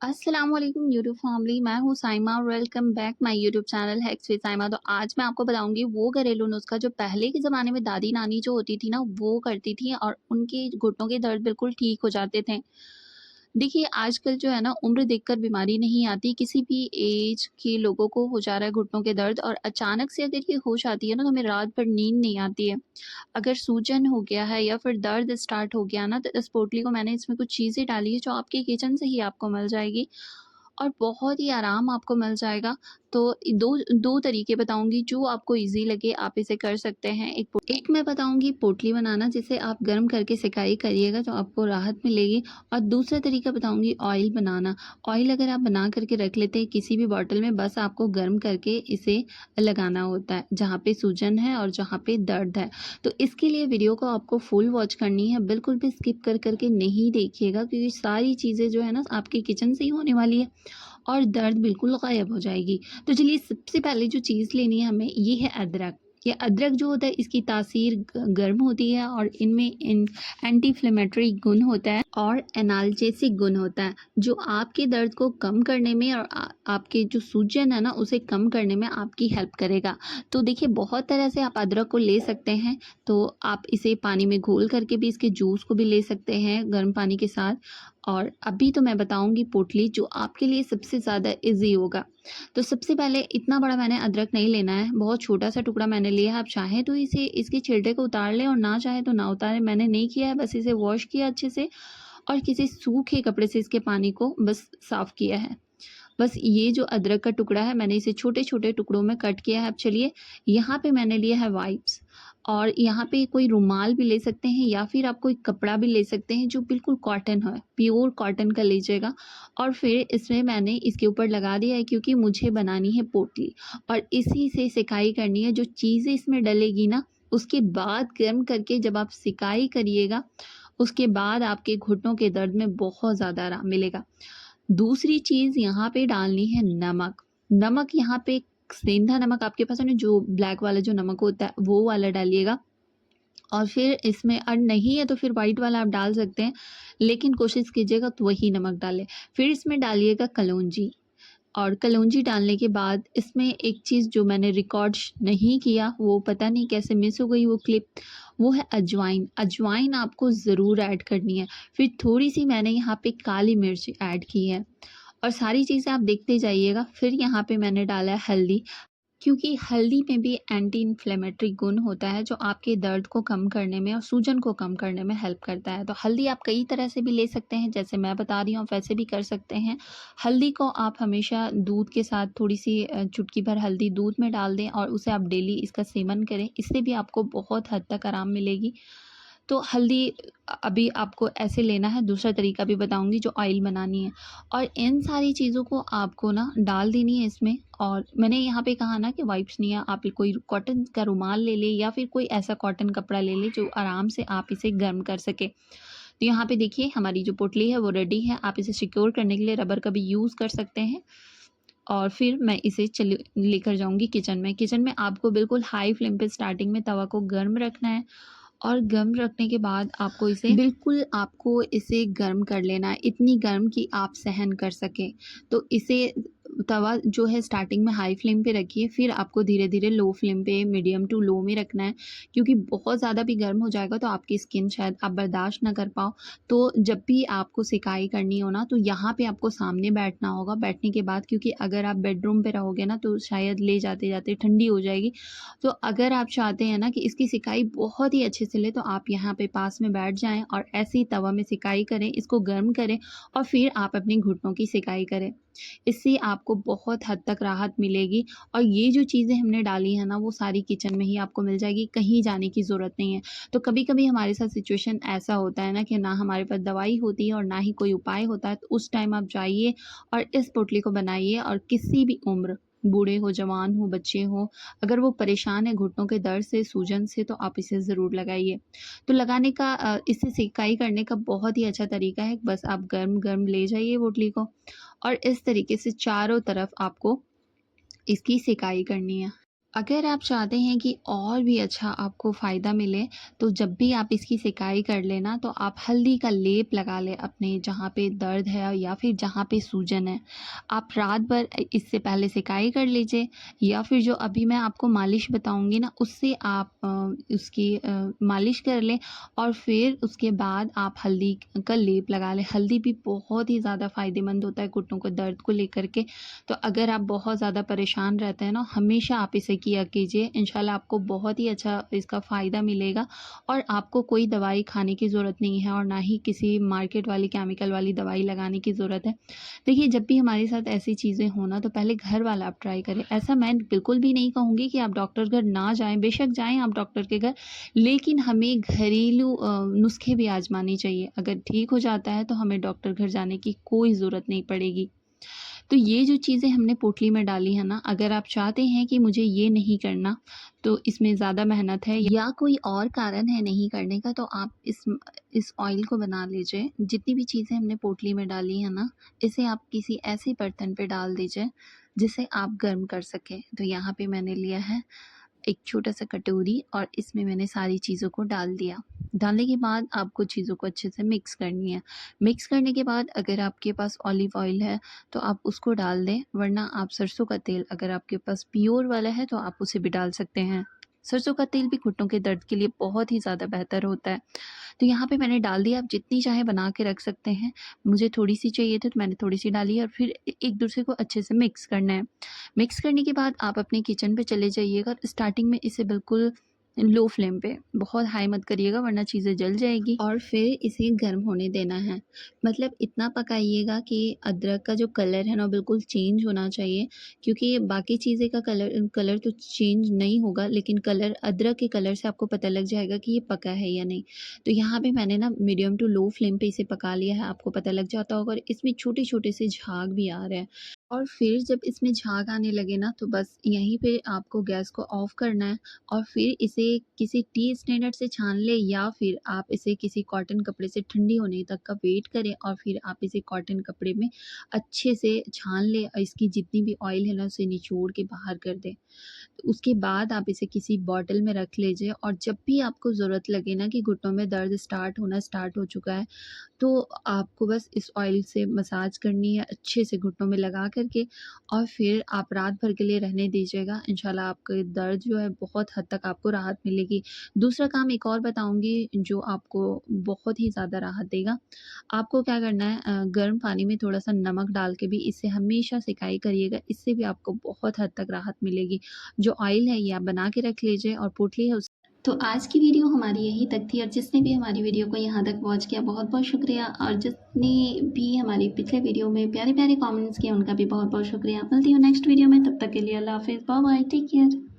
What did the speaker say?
अस्सलाम वालेकुम YouTube family. मैं हूँ साइमा और welcome back my YouTube channel hacks with Saima. तो आज मैं आपको बताऊंगी वो घरेलू नुस्खा जो पहले के ज़माने में दादी नानी जो होती थी ना वो करती थी और उनके घुटनों के दर्द बिल्कुल ठीक हो जाते थे। देखिए आजकल जो है ना उम्र देखकर बीमारी नहीं आती, किसी भी एज के लोगों को हो जा रहा है घुटनों के दर्द, और अचानक से अगर ये हो जाती है ना तो हमें रात भर नींद नहीं आती है। अगर सूजन हो गया है या फिर दर्द स्टार्ट हो गया ना तो इस पोटली को मैंने इसमें कुछ चीज़ें डाली है जो आपके किचन से ही आपको मिल जाएगी और बहुत ही आराम आपको मिल जाएगा। तो दो दो तरीके बताऊँगी जो आपको ईज़ी लगे, आप इसे कर सकते हैं। एक मैं बताऊँगी पोटली बनाना जिसे आप गर्म करके सिकाई करिएगा तो आपको राहत मिलेगी, और दूसरा तरीका बताऊँगी ऑयल बनाना। ऑयल अगर आप बना करके रख लेते हैं किसी भी बॉटल में, बस आपको गर्म करके इसे लगाना होता है जहाँ पे सूजन है और जहाँ पे दर्द है। तो इसके लिए वीडियो को आपको फुल वॉच करनी है, बिल्कुल भी स्किप कर के नहीं देखिएगा क्योंकि सारी चीज़ें जो है ना आपके किचन से ही होने वाली है और दर्द बिल्कुल गायब हो जाएगी। तो चलिए सबसे पहले जो चीज़ लेनी है हमें ये है अदरक। ये अदरक जो होता है इसकी तासीर गर्म होती है और इनमें एंटी इन्फ्लेमेटरी गुण होता है और एनाल्जेसिक गुण होता है जो आपके दर्द को कम करने में और आपके जो सूजन है ना उसे कम करने में आपकी हेल्प करेगा। तो देखिए बहुत तरह से आप अदरक को ले सकते हैं। तो आप इसे पानी में घोल करके भी इसके जूस को भी ले सकते हैं गर्म पानी के साथ। और अभी तो मैं बताऊंगी पोटली जो आपके लिए सबसे ज़्यादा इजी होगा। तो सबसे पहले इतना बड़ा मैंने अदरक नहीं लेना है, बहुत छोटा सा टुकड़ा मैंने लिया है। आप चाहें तो इसे इसके छिलटे को उतार लें और ना चाहे तो ना उतारें, मैंने नहीं किया है, बस इसे वॉश किया अच्छे से और किसी सूखे कपड़े से इसके पानी को बस साफ़ किया है। बस ये जो अदरक का टुकड़ा है मैंने इसे छोटे-छोटे टुकड़ों में कट किया है। अब चलिए यहाँ पे मैंने लिया है वाइप्स, और यहाँ पे कोई रुमाल भी ले सकते हैं या फिर आप कोई कपड़ा भी ले सकते हैं जो बिल्कुल कॉटन है, प्योर कॉटन का लीजिएगा। और फिर इसमें मैंने इसके ऊपर लगा दिया है क्योंकि मुझे बनानी है पोटली और इसी से सिकाई करनी है। जो चीज़ें इसमें डलेगी ना उसके बाद गर्म करके जब आप सिकाई करिएगा उसके बाद आपके घुटनों के दर्द में बहुत ज़्यादा आराम मिलेगा। दूसरी चीज़ यहाँ पे डालनी है नमक। नमक यहाँ पे सेंधा नमक आपके पास है ना, जो ब्लैक वाला जो नमक होता है वो वाला डालिएगा। और फिर इसमें नहीं है तो फिर व्हाइट वाला आप डाल सकते हैं, लेकिन कोशिश कीजिएगा तो वही नमक डालें। फिर इसमें डालिएगा कलौंजी, और कलौंजी डालने के बाद इसमें एक चीज़ जो मैंने रिकॉर्ड नहीं किया, वो पता नहीं कैसे मिस हो गई वो क्लिप, वो है अजवाइन। अजवाइन आपको ज़रूर ऐड करनी है। फिर थोड़ी-सी मैंने यहाँ पे काली मिर्च ऐड की है और सारी चीज़ें आप देखते जाइएगा। फिर यहाँ पे मैंने डाला है हल्दी, क्योंकि हल्दी में भी एंटी इन्फ्लेमेटरी गुण होता है जो आपके दर्द को कम करने में और सूजन को कम करने में हेल्प करता है। तो हल्दी आप कई तरह से भी ले सकते हैं, जैसे मैं बता रही हूँ वैसे भी कर सकते हैं। हल्दी को आप हमेशा दूध के साथ थोड़ी-सी चुटकी भर हल्दी दूध में डाल दें और उसे आप डेली इसका सेवन करें, इससे भी आपको बहुत हद तक आराम मिलेगी। तो हल्दी अभी आपको ऐसे लेना है, दूसरा तरीका भी बताऊँगी जो ऑयल बनानी है। और इन सारी चीज़ों को आपको ना डाल देनी है इसमें। और मैंने यहाँ पे कहा ना कि वाइप्स नहीं है, आप कोई कॉटन का रुमाल ले लें या फिर कोई ऐसा कॉटन कपड़ा ले लें जो आराम से आप इसे गर्म कर सकें। तो यहाँ पे देखिए हमारी जो पोटली है वो रेडी है। आप इसे सिक्योर करने के लिए रबर का भी यूज़ कर सकते हैं। और फिर मैं इसे चली लेकर जाऊँगी किचन में। किचन में आपको बिल्कुल हाई फ्लेम पे स्टार्टिंग में तवा को गर्म रखना है और गर्म रखने के बाद आपको इसे गर्म कर लेना है, इतनी गर्म कि आप सहन कर सकें। तो इसे तवा जो है स्टार्टिंग में हाई फ्लेम पे रखिए, फिर आपको धीरे-धीरे लो फ्लेम पे मीडियम टू लो में रखना है, क्योंकि बहुत ज़्यादा भी गर्म हो जाएगा तो आपकी स्किन शायद आप बर्दाश्त ना कर पाओ। तो जब भी आपको सेकाई करनी हो ना तो यहाँ पे आपको सामने बैठना होगा। बैठने के बाद, क्योंकि अगर आप बेडरूम पे रहोगे ना तो शायद ले जाते-जाते ठंडी हो जाएगी। तो अगर आप चाहते हैं ना कि इसकी सिकाई बहुत ही अच्छे से ले तो आप यहाँ पे पास में बैठ जाएँ और ऐसे ही तवा में सिकाई करें, इसको गर्म करें और फिर आप अपने घुटनों की सिकाई करें। इससे आपको बहुत हद तक राहत मिलेगी और ये जो चीज़ें हमने डाली हैं ना वो सारी किचन में ही आपको मिल जाएगी, कहीं जाने की ज़रूरत नहीं है। तो कभी-कभी हमारे साथ सिचुएशन ऐसा होता है ना कि ना हमारे पास दवाई होती है और ना ही कोई उपाय होता है, तो उस टाइम आप जाइए और इस पोटली को बनाइए। और किसी भी उम्र, बूढ़े हो, जवान हो, बच्चे हों, अगर वो परेशान है घुटनों के दर्द से, सूजन से, तो आप इसे ज़रूर लगाइए। तो लगाने का इससे सिकाई करने का बहुत ही अच्छा तरीका है, बस आप गर्म-गर्म ले जाइए पोटली को और इस तरीके से चारों तरफ आपको इसकी सिकाई करनी है। अगर आप चाहते हैं कि और भी अच्छा आपको फ़ायदा मिले, तो जब भी आप इसकी सिकाई कर लें ना, तो आप हल्दी का लेप लगा लें अपने जहाँ पे दर्द है या फिर जहाँ पे सूजन है। आप रात भर इससे पहले सिकाई कर लीजिए, या फिर जो अभी मैं आपको मालिश बताऊँगी ना, उससे आप उसकी मालिश कर लें और फिर उसके बाद आप हल्दी का लेप लगा लें। हल्दी भी बहुत ही ज़्यादा फ़ायदेमंद होता है घुटनों को दर्द को लेकर के। तो अगर आप बहुत ज़्यादा परेशान रहते हैं ना, हमेशा आप इसे किया कीजिए। इंशाल्लाह आपको बहुत ही अच्छा इसका फ़ायदा मिलेगा और आपको कोई दवाई खाने की ज़रूरत नहीं है और ना ही किसी मार्केट वाली केमिकल वाली दवाई लगाने की ज़रूरत है। देखिए, जब भी हमारे साथ ऐसी चीज़ें हो ना, तो पहले घर वाला आप ट्राई करें। ऐसा मैं बिल्कुल भी नहीं कहूँगी कि आप डॉक्टर घर ना जाएँ, बेशक जाएँ आप डॉक्टर के घर, लेकिन हमें घरेलू नुस्खे भी आज़माने चाहिए। अगर ठीक हो जाता है, तो हमें डॉक्टर घर जाने की कोई ज़रूरत नहीं पड़ेगी। तो ये जो चीज़ें हमने पोटली में डाली है ना, अगर आप चाहते हैं कि मुझे ये नहीं करना, तो इसमें ज़्यादा मेहनत है या कोई और कारण है नहीं करने का, तो आप इस ऑयल को बना लीजिए। जितनी भी चीज़ें हमने पोटली में डाली है ना, इसे आप किसी ऐसे बर्तन पे डाल दीजिए, जिसे आप गर्म कर सकें। तो यहाँ पे मैंने लिया है एक छोटा-सा कटोरी और इसमें मैंने सारी चीज़ों को डाल दिया। डालने के बाद आपको चीज़ों को अच्छे से मिक्स करनी है। मिक्स करने के बाद अगर आपके पास ऑलिव ऑयल है, तो आप उसको डाल दें, वरना आप सरसों का तेल अगर आपके पास प्योर वाला है, तो आप उसे भी डाल सकते हैं। सरसों का तेल भी घुटनों के दर्द के लिए बहुत ही ज़्यादा बेहतर होता है। तो यहाँ पे मैंने डाल दिया, आप जितनी चाहे बना के रख सकते हैं। मुझे थोड़ी-सी चाहिए थी, तो मैंने थोड़ी-सी डाली और फिर एक दूसरे को अच्छे से मिक्स करना है। मिक्स करने के बाद आप अपने किचन पे चले जाइएगा और स्टार्टिंग में इसे बिल्कुल लो फ्लेम पे, बहुत हाई मत करिएगा वरना चीज़ें जल जाएगी, और फिर इसे गर्म होने देना है। मतलब इतना पकाइएगा कि अदरक का जो कलर है ना, बिल्कुल चेंज होना चाहिए, क्योंकि बाकी चीज़ें का कलर कलर तो चेंज नहीं होगा, लेकिन कलर अदरक के कलर से आपको पता लग जाएगा कि ये पका है या नहीं। तो यहाँ पे मैंने ना मीडियम टू लो फ्लेम पे इसे पका लिया है, आपको पता लग जाता होगा, और इसमें छोटे-छोटे से झाग भी आ रहे हैं। और फिर जब इसमें झाग आने लगे ना, तो बस यहीं पे आपको गैस को ऑफ करना है और फिर इसे किसी टी स्ट्रेनर से छान लें, या फिर आप इसे किसी कॉटन कपड़े से ठंडी होने तक का वेट करें और फिर आप इसे कॉटन कपड़े में अच्छे से छान लें और इसकी जितनी भी ऑयल है ना, उसे निचोड़ के बाहर कर दें। तो उसके बाद आप इसे किसी बॉटल में रख लीजिए, और जब भी आपको ज़रूरत लगे ना कि घुटनों में दर्द स्टार्ट हो चुका है, तो आपको बस इस ऑयल से मसाज करनी है अच्छे से घुटनों में लगा करके, और फिर आप रात भर के लिए रहने दीजिएगा। इंशाल्लाह आपका दर्द जो है बहुत हद तक आपको राहत मिलेगी। दूसरा काम एक और बताऊँगी जो आपको बहुत ही ज़्यादा राहत देगा। आपको क्या करना है, गर्म पानी में थोड़ा-सा नमक डाल के भी इससे हमेशा सिकाई करिएगा, इससे भी आपको बहुत हद तक राहत मिलेगी। जो ऑयल है ये आप बना के रख लीजिए, और पोटली है उस तो आज की वीडियो हमारी यहीं तक थी, और जिसने भी हमारी वीडियो को यहाँ तक वॉच किया बहुत-बहुत शुक्रिया, और जिसने भी हमारी पिछले वीडियो में प्यारे-प्यारे कमेंट्स किए उनका भी बहुत-बहुत शुक्रिया। मिलती हूँ नेक्स्ट वीडियो में, तब तक के लिए अल्लाह हाफ़िज़, बाय बाय, टेक केयर।